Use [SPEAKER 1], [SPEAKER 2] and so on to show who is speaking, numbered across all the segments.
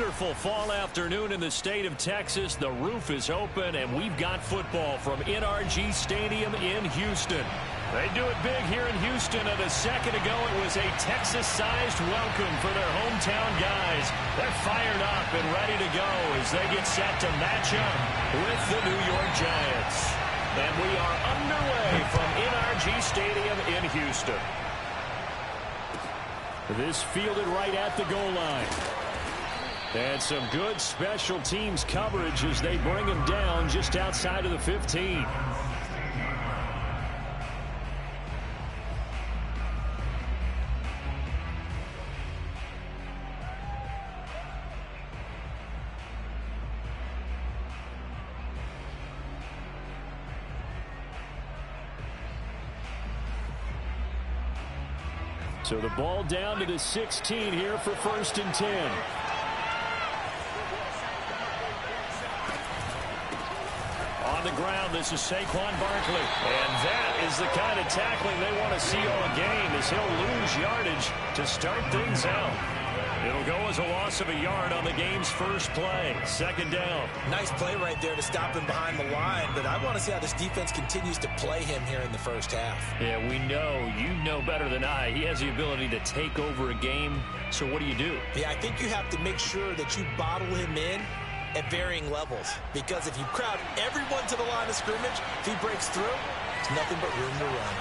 [SPEAKER 1] wonderful fall afternoon in the state of Texas. The roof is open, and we've got football from NRG Stadium in Houston. They do it big here in Houston, and a second ago it was a Texas-sized welcome for their hometown guys. They're fired up and ready to go as they get set to match up with the New York Giants. And we are underway from NRG Stadium in Houston. This fielded right at the goal line. And some good special teams coverage as they bring him down just outside of the 15. So the ball down to the 16 here for 1st and 10. On the ground, this is Saquon Barkley. And that is the kind of tackling they want to see all game as he'll lose yardage to start things out. It'll go as a loss of a yard on the game's first play. 2nd down.
[SPEAKER 2] Nice play right there to stop him behind the line, but I want to see how this defense continues to play him here in the first half.
[SPEAKER 1] Yeah, we know. You know better than I. He has the ability to take over a game. So what do you do?
[SPEAKER 2] Yeah, I think you have to make sure that you bottle him in at varying levels, because if you crowd everyone to the line of scrimmage, if he breaks through, it's nothing but room to run.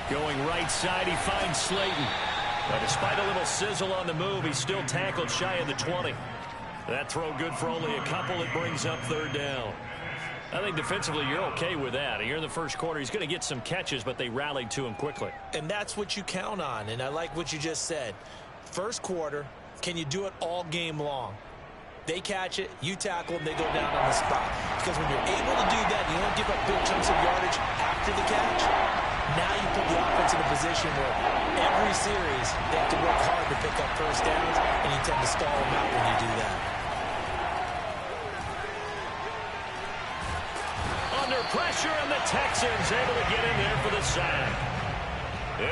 [SPEAKER 1] Going right side, he finds Slayton. But despite a little sizzle on the move, he's still tackled shy of the 20. That throw good for only a couple. It brings up 3rd down. I think defensively you're okay with that. Here in the first quarter, he's going to get some catches, but they rallied to him quickly.
[SPEAKER 2] And that's what you count on, and I like what you just said. First quarter, can you do it all game long? They catch it, you tackle them, they go down on the spot. Because when you're able to do that, you don't give up big chunks of yardage after the catch. Now you put the offense in a position where every series they have to work hard to pick up first downs, and you tend to stall them out when you do that.
[SPEAKER 1] Under pressure, and the Texans able to get in there for the sack.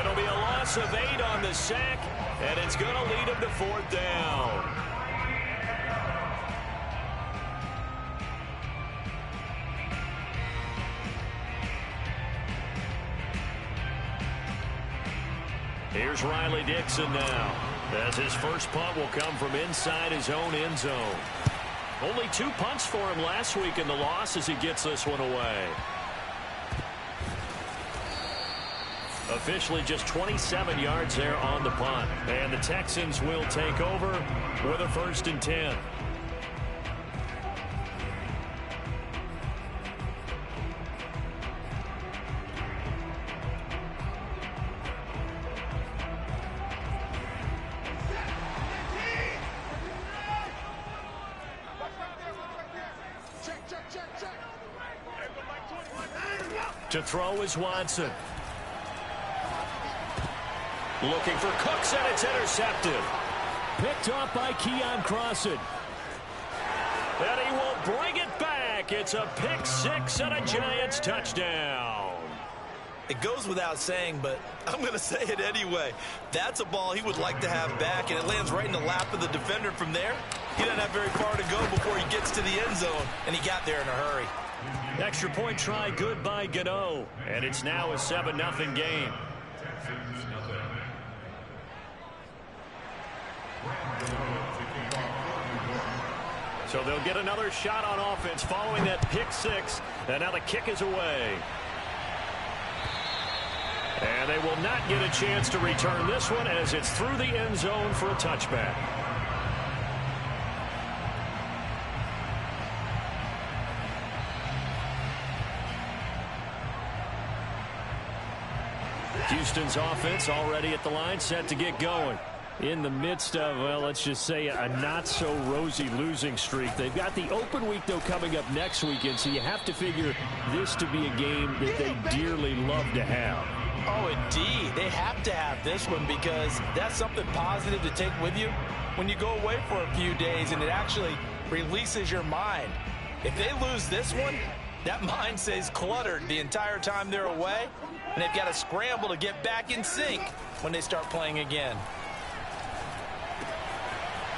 [SPEAKER 1] It'll be a loss of 8 on the sack, and it's going to lead them to 4th down. Here's Riley Dixon now, as his first punt will come from inside his own end zone. Only 2 punts for him last week in the loss as he gets this one away. Officially just 27 yards there on the punt. And the Texans will take over with a 1st and 10. To throw is Watson. Looking for Cooks, and it's intercepted. Picked off by Keon Crossan. And he will bring it back. It's a pick 6 and a Giants touchdown.
[SPEAKER 2] It goes without saying, but I'm going to say it anyway. That's a ball he would like to have back, and it lands right in the lap of the defender from there. He doesn't have very far to go before he gets to the end zone, and he got there in a hurry.
[SPEAKER 1] Extra point try good by Gano, and it's now a 7-0 game. So they'll get another shot on offense following that pick 6, and now the kick is away. And they will not get a chance to return this one as it's through the end zone for a touchback. Houston's offense already at the line, set to get going. In the midst of, well, let's just say a not-so-rosy losing streak. They've got the open week, though, coming up next weekend, so you have to figure this to be a game that they dearly love to have.
[SPEAKER 2] Oh, indeed. They have to have this one because that's something positive to take with you when you go away for a few days, and it actually releases your mind. If they lose this one, That mind stays cluttered the entire time they're away, and they've got to scramble to get back in sync when they start playing again.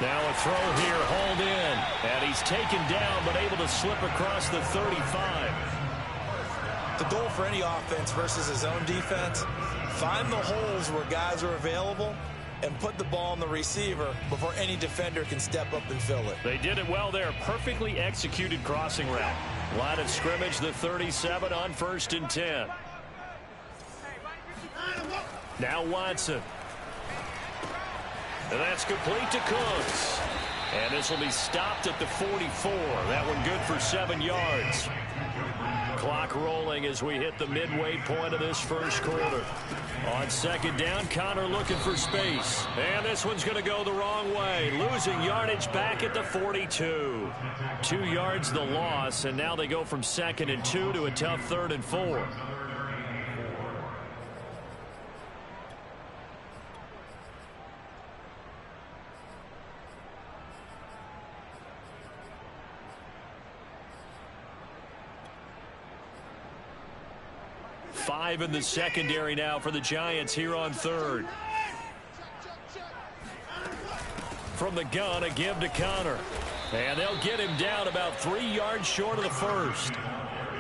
[SPEAKER 1] Now a throw here, hauled in, and he's taken down but able to slip across the 35.
[SPEAKER 2] The goal for any offense versus his own defense, find the holes where guys are available and put the ball on the receiver before any defender can step up and fill it.
[SPEAKER 1] They did it well there. Perfectly executed crossing route. Line of scrimmage, the 37 on 1st and 10. Now Watson. And that's complete to Cooks. And this will be stopped at the 44. That one good for 7 yards. Clock rolling as we hit the midway point of this first quarter. On 2nd down, Connor looking for space. And this one's going to go the wrong way. Losing yardage back at the 42. 2 yards the loss, and now they go from 2nd and 2 to a tough 3rd and 4. Five in the secondary now for the Giants here on 3rd. From the gun, a give to Connor. And they'll get him down about 3 yards short of the first.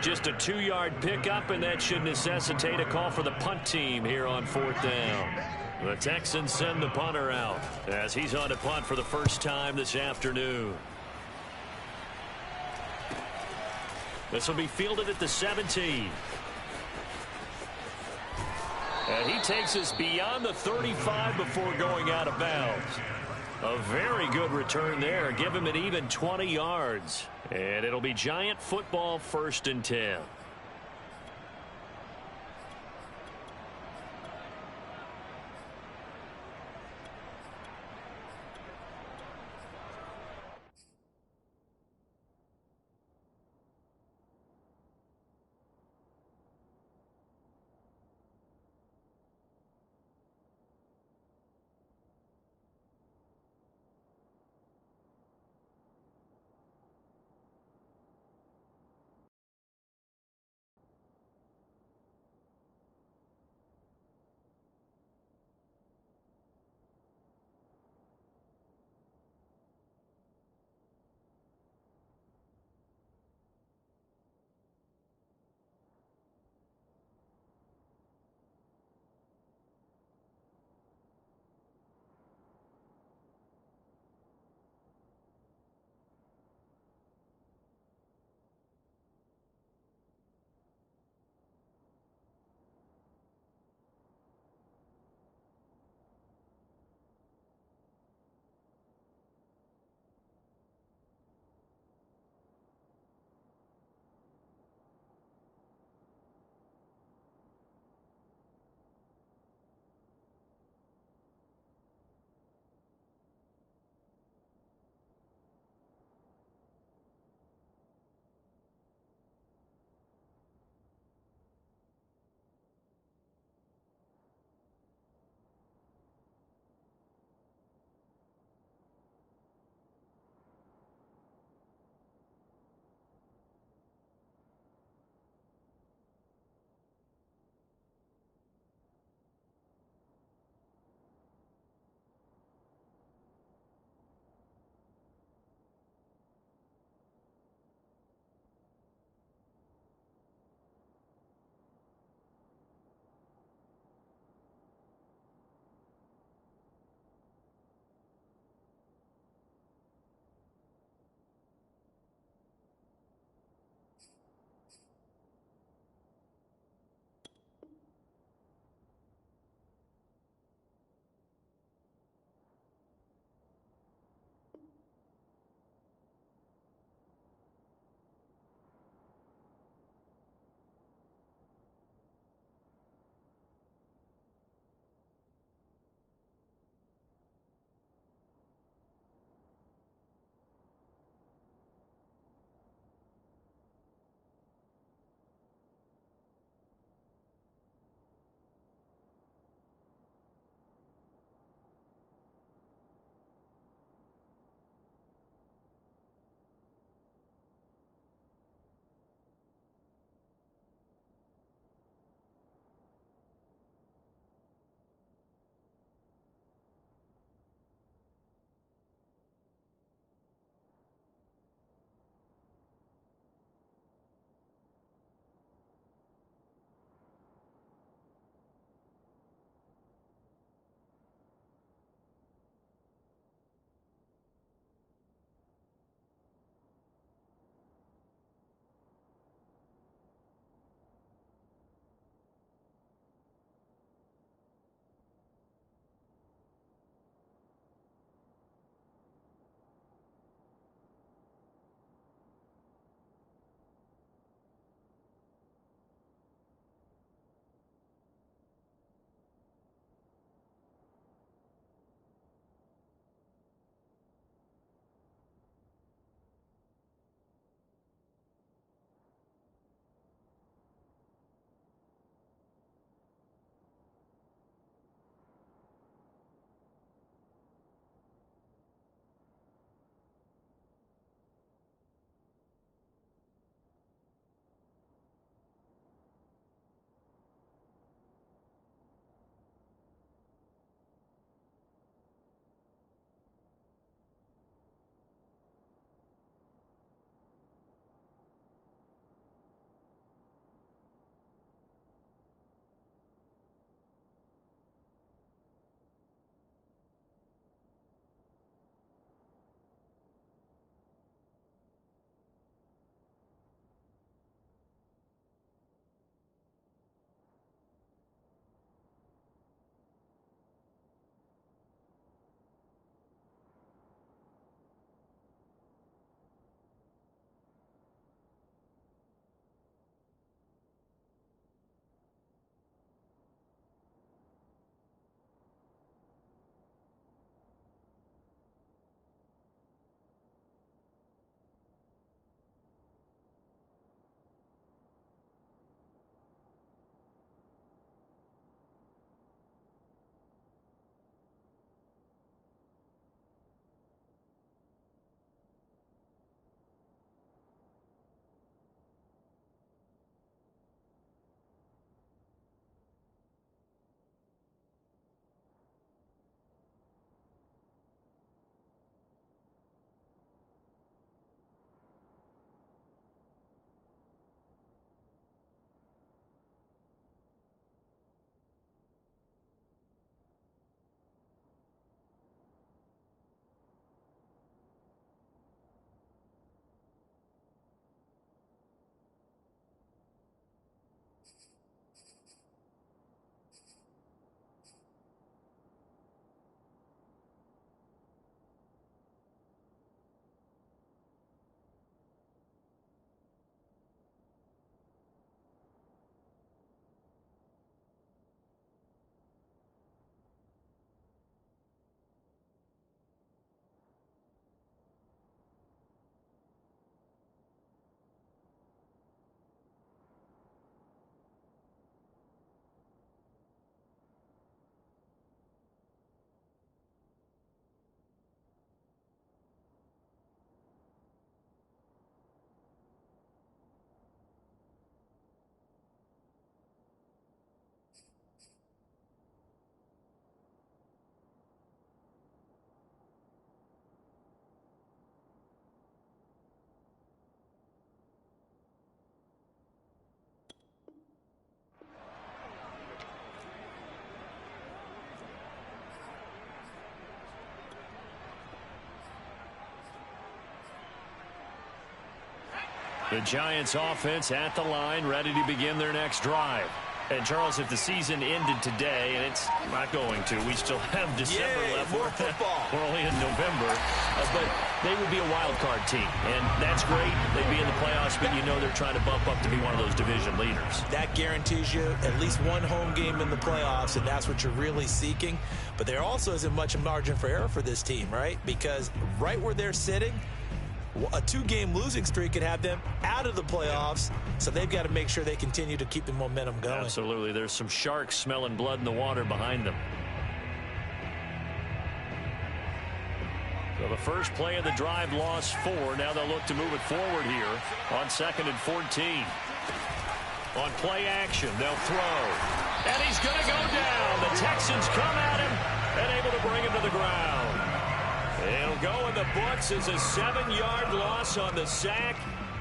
[SPEAKER 1] Just a 2-yard pickup, and that should necessitate a call for the punt team here on 4th down. The Texans send the punter out as he's on to punt for the first time this afternoon. This will be fielded at the 17. And he takes us beyond the 35 before going out of bounds. A very good return there. Give him an even 20 yards. And it'll be Giant football, 1st and 10. The Giants offense at the line, ready to begin their next drive. And, Charles, if the season ended today, and it's not going to, we still have December left.
[SPEAKER 2] More football.
[SPEAKER 1] We're only in November. But they would be a wild card team. And that's great. They'd be in the playoffs, but you know they're trying to bump up to be one of those division leaders.
[SPEAKER 2] That guarantees you at least one home game in the playoffs, and that's what you're really seeking. But there also isn't much margin for error for this team, right? Because right where they're sitting, a 2-game losing streak could have them out of the playoffs, so they've got to make sure they continue to keep the momentum going.
[SPEAKER 1] Absolutely. There's some sharks smelling blood in the water behind them. So the first play of the drive lost 4. Now they'll look to move it forward here on 2nd and 14. On play action, they'll throw. And he's going to go down. The Texans come at him and able to bring him to the ground. It'll go in the books as a 7-yard loss on the sack,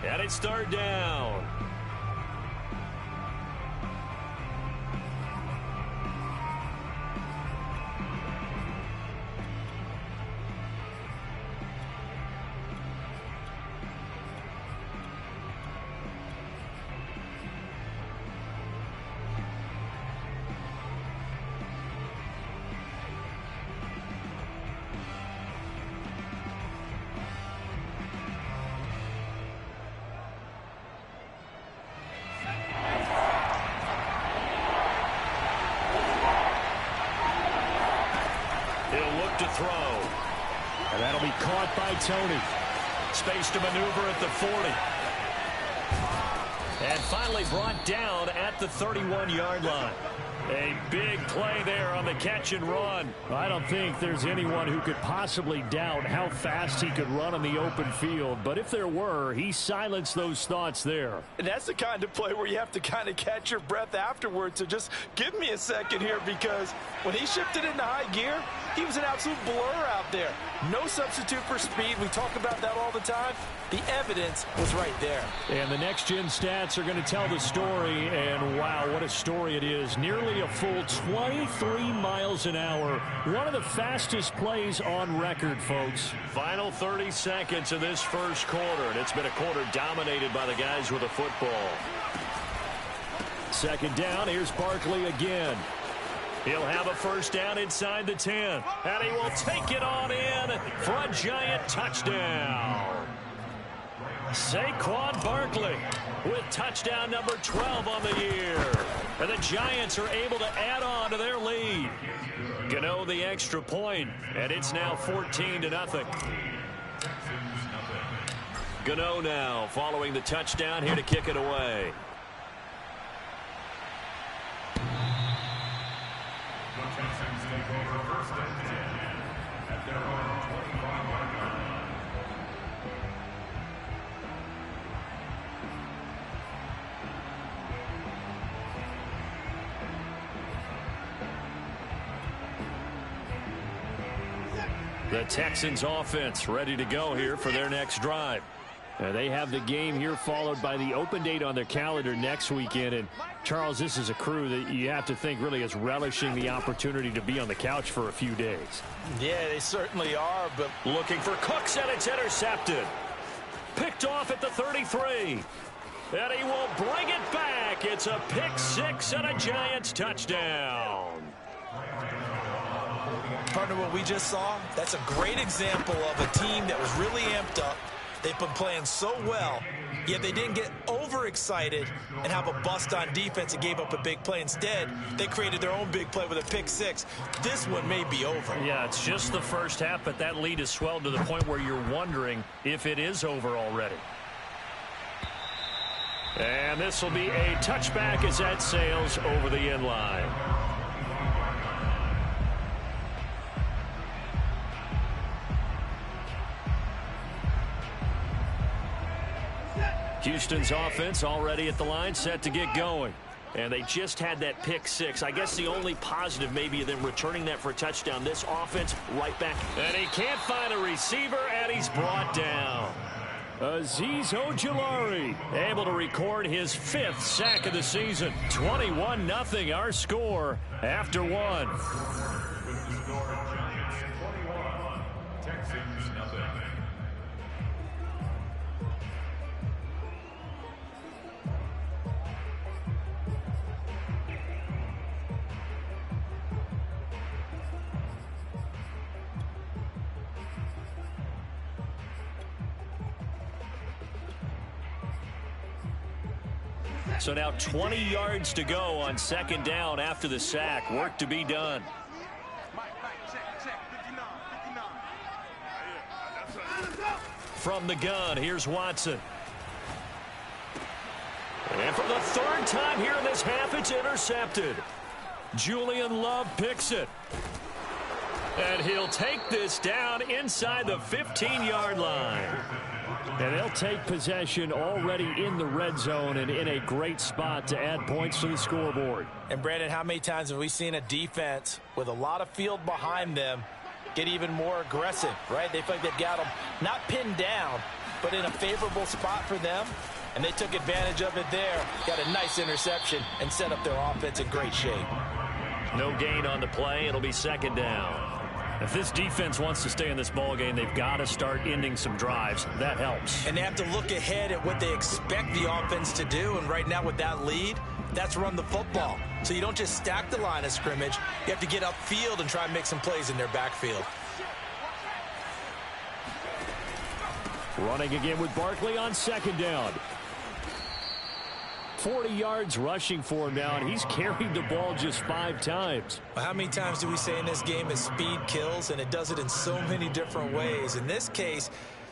[SPEAKER 1] and it's 3rd down. To throw. And that'll be caught by Tony. Space to maneuver at the 40. And finally brought down at the 31-yard line. A big play there on the catch and run. I don't think there's anyone who could possibly doubt how fast he could run on the open field. But if there were, he silenced those thoughts there.
[SPEAKER 3] And that's the kind of play where you have to kind of catch your breath afterwards. So just give me a second here, because when he shifted into high gear, he was an absolute blur out there. No substitute for speed. We talk about that all the time. The evidence was right there.
[SPEAKER 1] And the next-gen stats are going to tell the story. And, wow, what a story it is. Nearly a full 23 miles an hour. One of the fastest plays on record, folks. Final 30 seconds of this first quarter. And it's been a quarter dominated by the guys with a football. 2nd down. Here's Barkley again. He'll have a first down inside the 10. And he will take it on in for a Giant touchdown. Saquon Barkley with touchdown number 12 on the year. And the Giants are able to add on to their lead. Gano the extra point, and it's now 14-0. Gano now following the touchdown here to kick it away. The Texans offense ready to go here for their next drive. They have the game here followed by the open date on their calendar next weekend. And, Charles, this is a crew that you have to think really is relishing the opportunity to be on the couch for a few days.
[SPEAKER 2] Yeah, they certainly are, but
[SPEAKER 1] looking for Cooks, and it's intercepted. Picked off at the 33. And he will bring it back. It's a pick six and a Giants touchdown.
[SPEAKER 2] Partner, what we just saw, that's a great example of a team that was really amped up. They've been playing so well, yet they didn't get overexcited and have a bust on defense and gave up a big play. Instead, they created their own big play with a pick six. This one may be over.
[SPEAKER 1] Yeah, it's just the first half, but that lead has swelled to the point where you're wondering if it is over already. And this will be a touchback as that sails over the end line. Houston's offense already at the line, set to get going. And they just had that pick six. I guess the only positive maybe of them returning that for a touchdown. This offense right back. And he can't find a receiver, and he's brought down. Azeez Ojulari able to record his 5th sack of the season. 21-0 our score after one. So now 20 yards to go on second down after the sack. Work to be done. From the gun, here's Watson. And for the third time here in this half, it's intercepted. Julian Love picks it. And he'll take this down inside the 15-yard line. And they'll take possession already in the red zone and in a great spot to add points to the scoreboard.
[SPEAKER 2] And, Brandon, how many times have we seen a defense with a lot of field behind them get even more aggressive, right? They feel like they've got them not pinned down, but in a favorable spot for them. And they took advantage of it there. Got a nice interception and set up their offense in great shape.
[SPEAKER 1] No gain on the play. It'll be second down. If this defense wants to stay in this ballgame, they've got to start ending some drives. That helps.
[SPEAKER 2] And they have to look ahead at what they expect the offense to do. And right now with that lead, that's run the football. So you don't just stack the line of scrimmage. You have to get upfield and try and make some plays in their backfield.
[SPEAKER 1] Running again with Barkley on second down. 40 yards rushing for him now, and he's carried the ball just 5 times.
[SPEAKER 2] Well, how many times do we say in this game is speed kills, and it does it in so many different ways. In this case,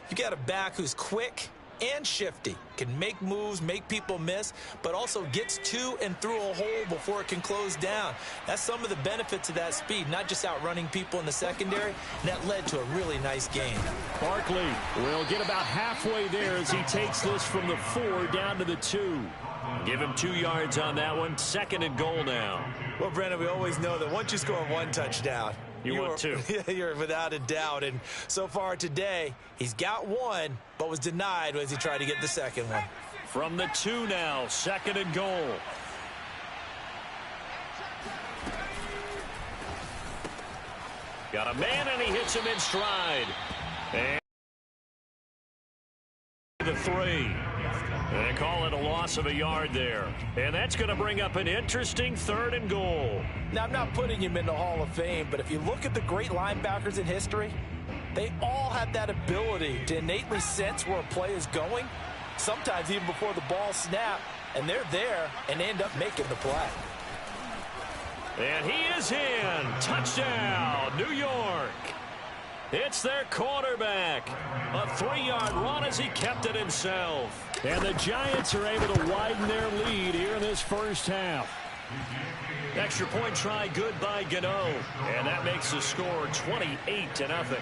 [SPEAKER 2] you got a back who's quick and shifty, can make moves, make people miss, but also gets to and through a hole before it can close down. That's some of the benefits of that speed, not just outrunning people in the secondary, and that led to a really nice game.
[SPEAKER 1] Barkley will get about halfway there as he takes this from the 4 down to the 2. Give him 2 yards on that one. Second and goal now.
[SPEAKER 2] Well, Brennan, we always know that once you score 1 touchdown,
[SPEAKER 1] you're 2.
[SPEAKER 2] You're without a doubt. And so far today, he's got 1, but was denied as he tried to get the second one.
[SPEAKER 1] From the 2 now, second and goal. Got a man, and he hits him in stride. And the 3. They call it a loss of a yard there. And that's going to bring up an interesting third and goal.
[SPEAKER 2] Now, I'm not putting him in the Hall of Fame, but if you look at the great linebackers in history, they all have that ability to innately sense where a play is going, sometimes even before the ball snaps, and they're there and end up making the play.
[SPEAKER 1] And he is in. Touchdown, New York. It's their quarterback. A 3-yard run as he kept it himself. And the Giants are able to widen their lead here in this first half. Extra point try good by Gano. And that makes the score 28-0.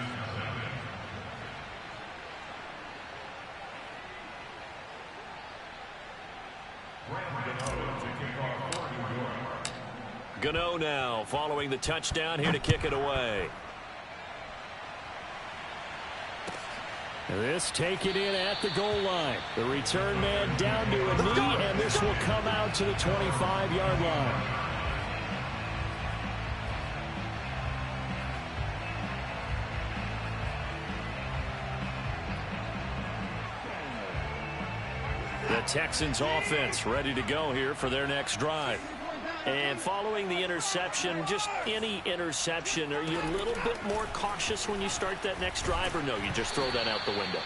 [SPEAKER 1] Gano now following the touchdown here to kick it away. This taken in at the goal line. The return man down to a knee, and this will come out to the 25-yard line. The Texans offense ready to go here for their next drive. And following the interception, just any interception, are you a little bit more cautious when you start that next drive, or no, you just throw that out the window?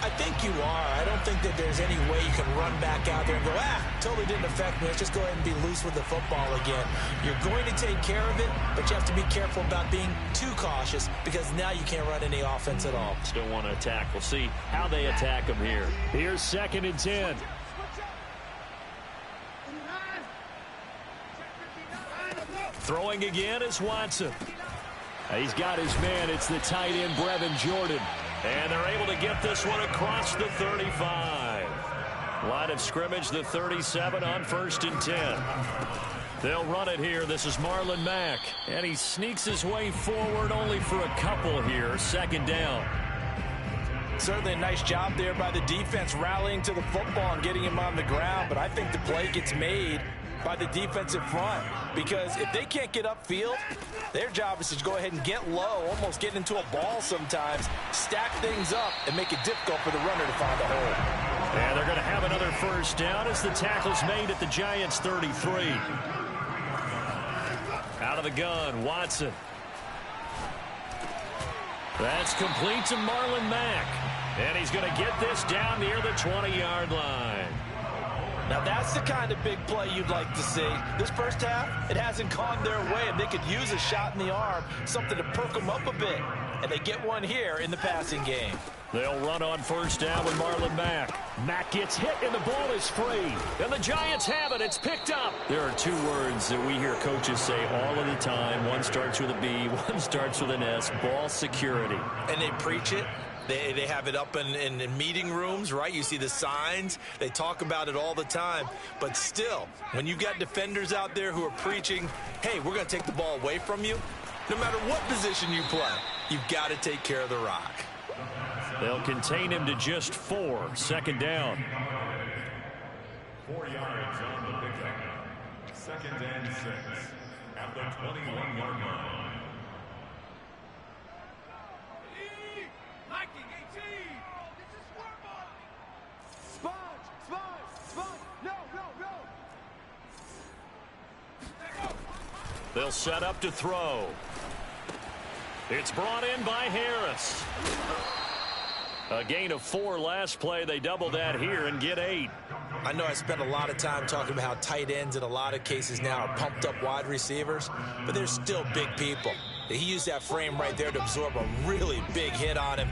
[SPEAKER 2] I think you are. I don't think that there's any way you can run back out there and go, totally didn't affect me. Let's just go ahead and be loose with the football again. You're going to take care of it, but you have to be careful about being too cautious because now you can't run any offense at all.
[SPEAKER 1] Still want to attack. We'll see how they attack them here. Here's 2nd and 10. Throwing again is Watson. He's got his man. It's the tight end, Brevin Jordan. And they're able to get this one across the 35. Line of scrimmage, the 37 on 1st and 10. They'll run it here. This is Marlon Mack. And he sneaks his way forward only for a couple here. 2nd down.
[SPEAKER 2] Certainly a nice job there by the defense rallying to the football and getting him on the ground. But I think the play gets made by the defensive front, because if they can't get upfield, their job is to go ahead and get low, almost get into a ball sometimes, stack things up, and make it difficult for the runner to find a hole.
[SPEAKER 1] And they're going to have another first down as the tackle's made at the Giants' 33. Out of the gun, Watson. That's complete to Marlon Mack. And he's going to get this down near the 20-yard line.
[SPEAKER 3] Now that's the kind of big play you'd like to see. This first half, it hasn't gone their way, and they could use a shot in the arm, something to perk them up a bit. And they get one here in the passing game.
[SPEAKER 1] They'll run on first down with Marlon Mack. Mack gets hit, and the ball is free. And the Giants have it. It's picked up. There are two words that we hear coaches say all of the time. One starts with a B, one starts with an S, ball security.
[SPEAKER 2] And they preach it. They have it up in meeting rooms, right? You see the signs. They talk about it all the time. But still, when you've got defenders out there who are preaching, hey, we're going to take the ball away from you, no matter what position you play, you've got to take care of the rock.
[SPEAKER 1] They'll contain him to just 4. Second down.
[SPEAKER 4] 4 yards on the pickup. Second and 6 at the 21-yard line.
[SPEAKER 1] They'll set up to throw. It's brought in by Harris. A gain of 4 last play. They double that here and get 8.
[SPEAKER 2] I know I spent a lot of time talking about how tight ends in a lot of cases now are pumped up wide receivers, but they're still big people. He used that frame right there to absorb a really big hit on him.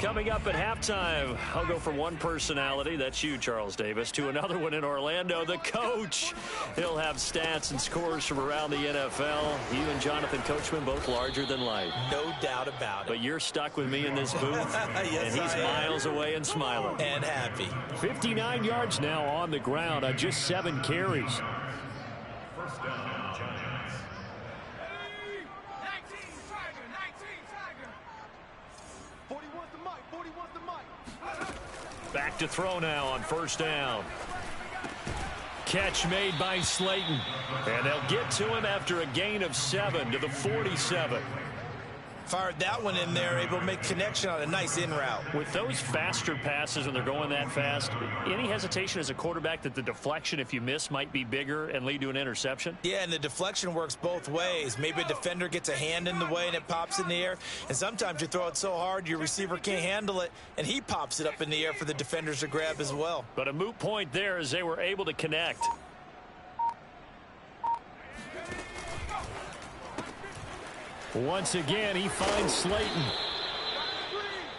[SPEAKER 1] Coming up at halftime, I'll go from one personality, that's you, Charles Davis, to another one in Orlando, the coach. He'll have stats and scores from around the NFL. You and Jonathan Coachman, both larger than life.
[SPEAKER 2] No doubt about it.
[SPEAKER 1] But you're stuck with me in this booth,
[SPEAKER 2] yes,
[SPEAKER 1] and he's miles away and smiling.
[SPEAKER 2] And happy.
[SPEAKER 1] 59 yards now on the ground on just 7 carries.
[SPEAKER 4] First down, Giants.
[SPEAKER 3] 40 wants the mic. 40 wants the mic.
[SPEAKER 1] Back to throw now on first down. Catch made by Slayton. And they'll get to him after a gain of 7 to the 47.
[SPEAKER 2] Fired that one in there, able to make connection on a nice in route.
[SPEAKER 1] With those faster passes when they're going that fast, any hesitation as a quarterback that the deflection, if you miss, might be bigger and lead to an interception?
[SPEAKER 2] Yeah, and the deflection works both ways. Maybe a defender gets a hand in the way and it pops in the air. And sometimes you throw it so hard your receiver can't handle it, and he pops it up in the air for the defenders to grab as well.
[SPEAKER 1] But a moot point there as they were able to connect. Once again, he finds Slayton.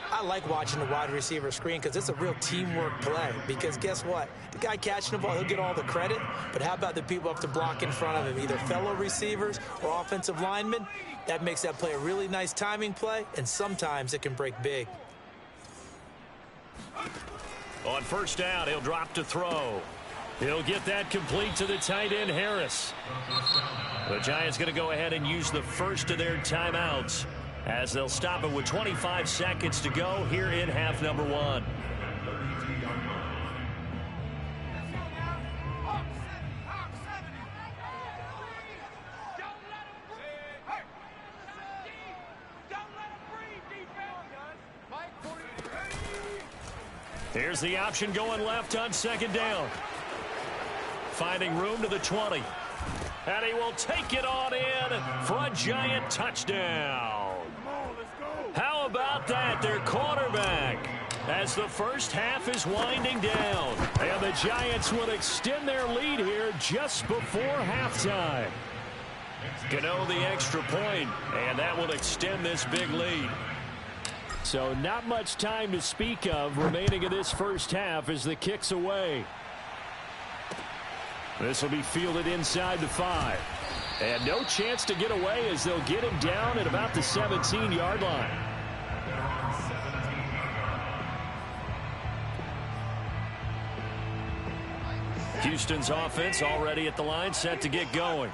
[SPEAKER 2] I like watching the wide receiver screen because it's a real teamwork play. Because guess what? The guy catching the ball, he'll get all the credit. But how about the people up to block in front of him, either fellow receivers or offensive linemen? That makes that play a really nice timing play, and sometimes it can break big.
[SPEAKER 1] On first down, he'll drop to throw. He'll get that complete to the tight end, Harris. The Giants going to go ahead and use the first of their timeouts as they'll stop it with 25 seconds to go here in half number 1. Here's the option going left on second down. Finding room to the 20. And he will take it on in for a Giant touchdown. How about that? Their quarterback, as the first half is winding down. And the Giants will extend their lead here just before halftime. Gano the extra point, and that will extend this big lead. So not much time to speak of remaining in this first half as the kick's away. This will be fielded inside the 5. And no chance to get away as they'll get him down at about the 17-yard line. Houston's offense already at the line, set to get going.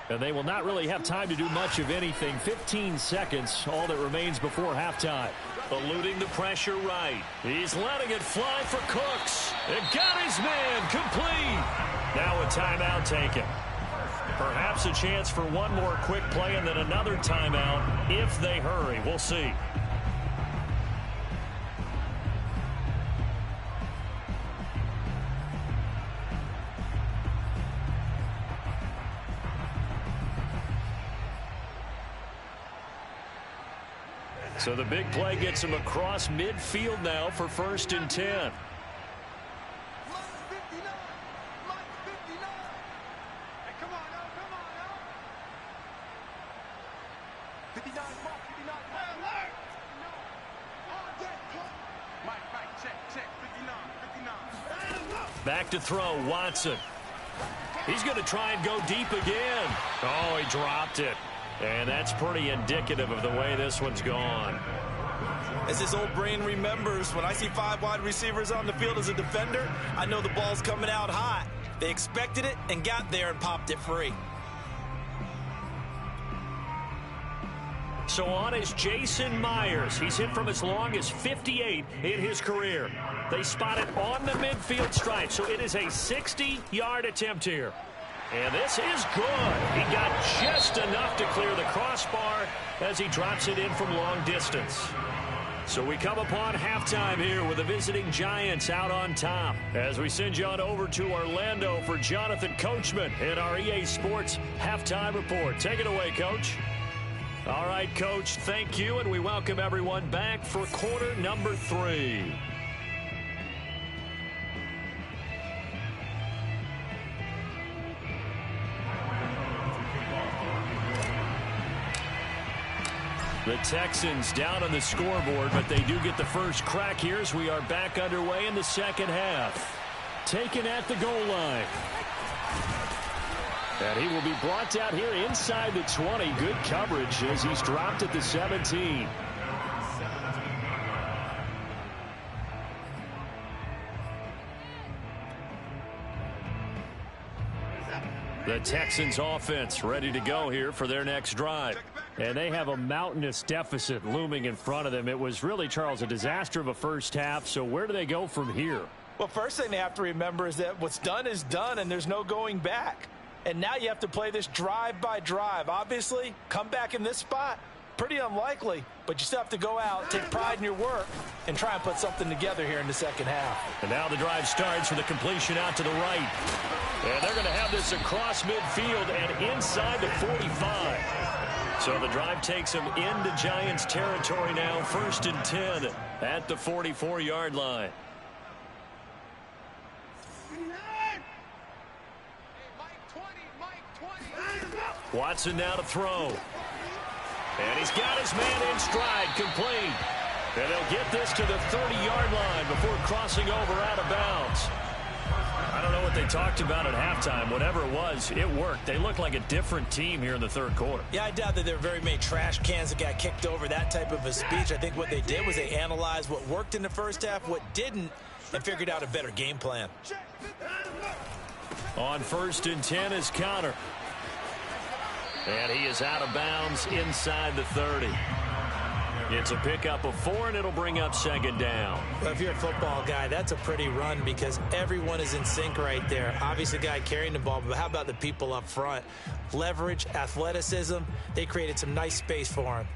[SPEAKER 1] And they will not really have time to do much of anything. 15 seconds, all that remains before halftime. Eluding the pressure right. He's letting it fly for Cooks. It got his man complete. Now a timeout taken. Perhaps a chance for one more quick play and then another timeout if they hurry. We'll see. So the big play gets him across midfield now for 1st and 10. Back to throw, Watson. He's going to try and go deep again. Oh, he dropped it. And that's pretty indicative of the way this one's gone.
[SPEAKER 2] As his old brain remembers, when I see 5 wide receivers on the field as a defender, I know the ball's coming out hot. They expected it and got there and popped it free.
[SPEAKER 1] So on is Jason Myers. He's hit from as long as 58 in his career. They spot it on the midfield stripe, so it is a 60-yard attempt here. And this is good. He got just enough to clear the crossbar as he drops it in from long distance. So we come upon halftime here with the visiting Giants out on top. As we send you on over to Orlando for Jonathan Coachman in our EA Sports Halftime Report. Take it away, Coach. All right, Coach, thank you, and we welcome everyone back for quarter number 3. The Texans down on the scoreboard, but they do get the first crack here as we are back underway in the second half. Taken at the goal line. And he will be brought out here inside the 20. Good coverage as he's dropped at the 17. The Texans offense ready to go here for their next drive. And they have a mountainous deficit looming in front of them. It was really, Charles, a disaster of a first half. So where do they go from here?
[SPEAKER 3] Well, first thing they have to remember is that what's done is done, and there's no going back. And now you have to play this drive by drive. Obviously, come back in this spot, pretty unlikely, but you still have to go out, take pride in your work, and try and put something together here in the second half.
[SPEAKER 1] And now the drive starts with a completion out to the right. And they're going to have this across midfield and inside the 45. So the drive takes them into Giants territory now, 1st and 10 at the 44-yard line. Watson now to throw. And he's got his man in stride, complete. And they'll get this to the 30-yard line before crossing over out of bounds. I don't know what they talked about at halftime. Whatever it was, it worked. They look like a different team here in the third quarter.
[SPEAKER 2] Yeah, I doubt that there were very many trash cans that got kicked over, that type of a speech. I think what they did was they analyzed what worked in the first half, what didn't, and figured out a better game plan.
[SPEAKER 1] On 1st and 10 is Connor. And he is out of bounds inside the 30. It's a pickup of 4, and it'll bring up 2nd down.
[SPEAKER 2] Well, if you're a football guy, that's a pretty run because everyone is in sync right there. Obviously, the guy carrying the ball, but how about the people up front? Leverage, athleticism, they created some nice space for him.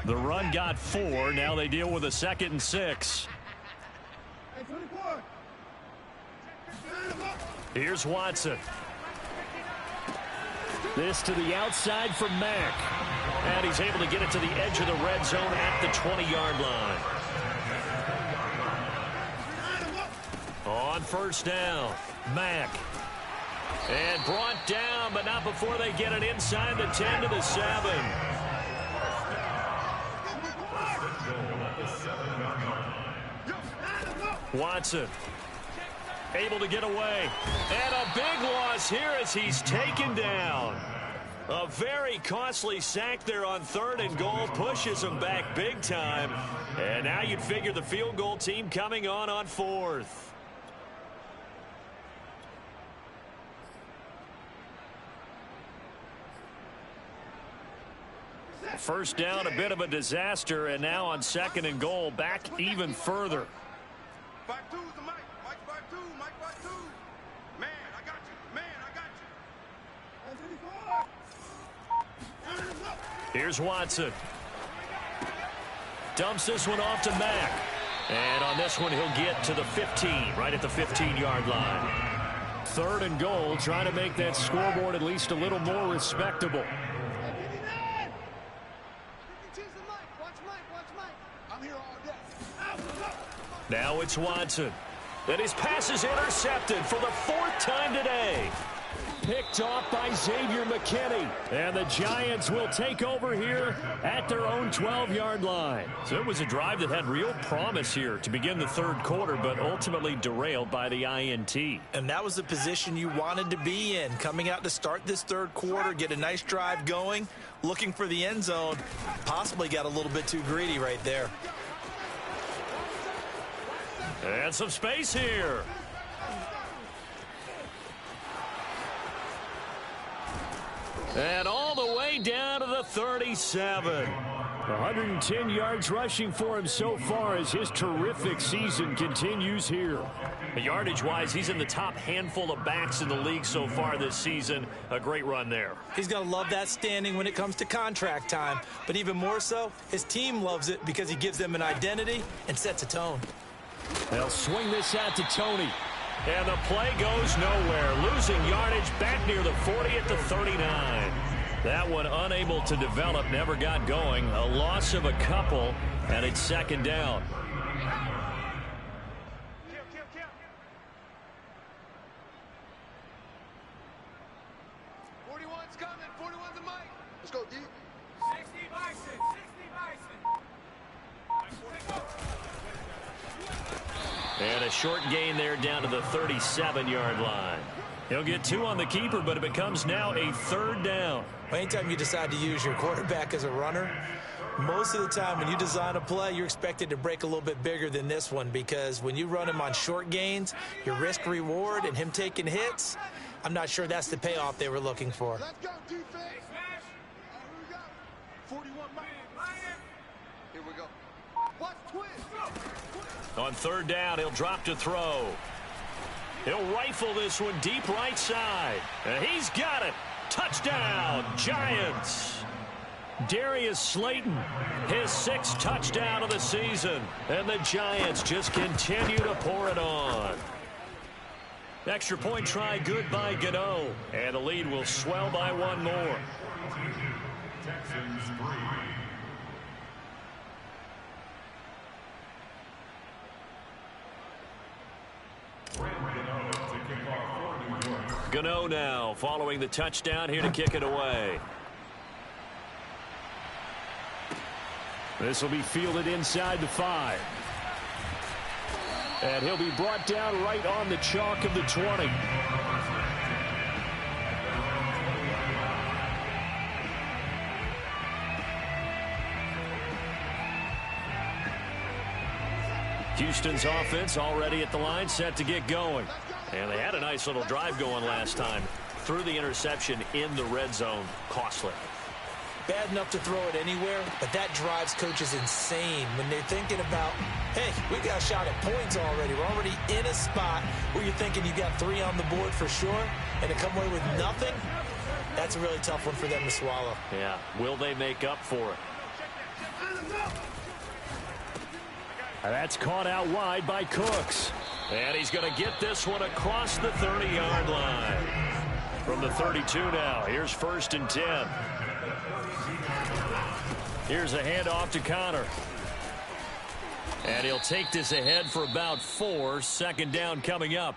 [SPEAKER 1] The run got 4. Now they deal with a 2nd and 6. Here's Watson. This to the outside for Mack. And he's able to get it to the edge of the red zone at the 20-yard line. On 1st down, Mack. And brought down, but not before they get it inside the 10 to the 7. Watson able to get away. And a big loss here as he's taken down. A very costly sack there on 3rd and goal. Pushes him back big time. And now you'd figure the field goal team coming on 4th. First down, a bit of a disaster. And now on 2nd and goal, back even further. Here's Watson. Dumps this one off to Mack. And on this one, he'll get to the 15, right at the 15-yard line. 3rd and goal, trying to make that scoreboard at least a little more respectable. Now it's Watson. And his pass is intercepted for the 4th time today. Picked off by Xavier McKinney. And the Giants will take over here at their own 12-yard line. So it was a drive that had real promise here to begin the 3rd quarter, but ultimately derailed by the INT.
[SPEAKER 2] And that was the position you wanted to be in. Coming out to start this 3rd quarter, get a nice drive going, looking for the end zone. Possibly got a little bit too greedy right there.
[SPEAKER 1] And some space here. And all the way down to the 37. 110 yards rushing for him so far as his terrific season continues here. Yardage-wise, he's in the top handful of backs in the league so far this season. A great run there.
[SPEAKER 2] He's going to love that standing when it comes to contract time. But even more so, his team loves it because he gives them an identity and sets a tone.
[SPEAKER 1] They'll swing this out to Tony. And the play goes nowhere. Losing yardage back near the 40 at the 39. That one unable to develop, never got going. A loss of a couple, and it's 2nd down. And a short gain there down to the 37-yard line. He'll get 2 on the keeper, but it becomes now a 3rd down.
[SPEAKER 2] Anytime you decide to use your quarterback as a runner, most of the time when you design a play, you're expected to break a little bit bigger than this one, because when you run him on short gains, your risk-reward and him taking hits, I'm not sure that's the payoff they were looking for.
[SPEAKER 5] Let's go, defense. Here we go. 41 Here we go. Watch twist.
[SPEAKER 1] On 3rd down, he'll drop to throw. He'll rifle this one deep right side. And he's got it. Touchdown, Giants. Darius Slayton, his 6th touchdown of the season. And the Giants just continue to pour it on. Extra point try good by Gano. And the lead will swell by 1 more.
[SPEAKER 4] Texans 3.
[SPEAKER 1] Gano now following the touchdown here to kick it away. This will be fielded inside the 5. And he'll be brought down right on the chalk of the 20. Houston's offense already at the line, set to get going. And they had a nice little drive going last time. Threw the interception in the red zone. Costly.
[SPEAKER 2] Bad enough to throw it anywhere, but that drives coaches insane when they're thinking about, hey, we got a shot at points already. We're already in a spot where you're thinking you got 3 on the board for sure, and to come away with nothing, that's a really tough one for them to swallow.
[SPEAKER 1] Yeah, will they make up for it? And that's caught out wide by Cooks. And he's going to get this one across the 30-yard line. From the 32 now, here's 1st and 10. Here's a handoff to Connor. And he'll take this ahead for about 4. 2nd down coming up.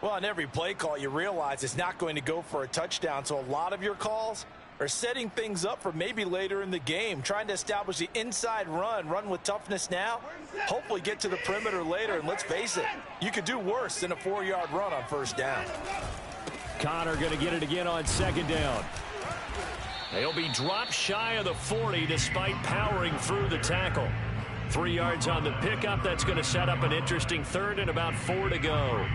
[SPEAKER 3] Well, on every play call, you realize it's not going to go for a touchdown. So a lot of your calls are setting things up for maybe later in the game, trying to establish the inside run with toughness now, hopefully get to the perimeter later. And let's face it, you could do worse than a 4-yard run on 1st down.
[SPEAKER 1] Connor going to get it again on 2nd down. He'll be dropped shy of the 40 despite powering through the tackle. 3 yards on the pickup. That's going to set up an interesting 3rd and about 4 to go.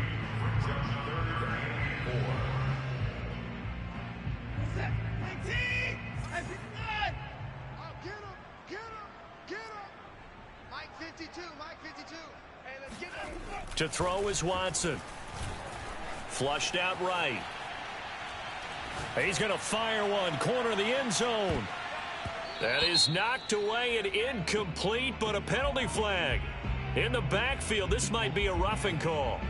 [SPEAKER 1] To throw is Watson. Flushed out right. He's going to fire one. Corner of the end zone. That is knocked away and incomplete, but a penalty flag. In the backfield, this might be a roughing call.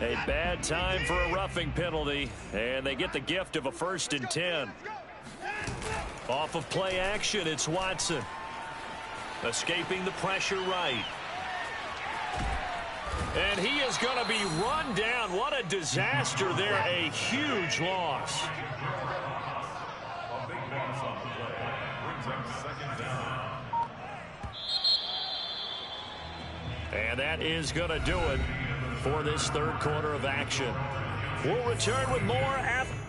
[SPEAKER 1] A bad time for a roughing penalty, and they get the gift of a 1st and 10. Off of play action, it's Watson. Escaping the pressure right. And he is going to be run down. What a disaster there. A huge loss.
[SPEAKER 4] A big loss on the play. Brings up 2nd down.
[SPEAKER 1] And that is going to do it for this 3rd quarter of action. We'll return with more after.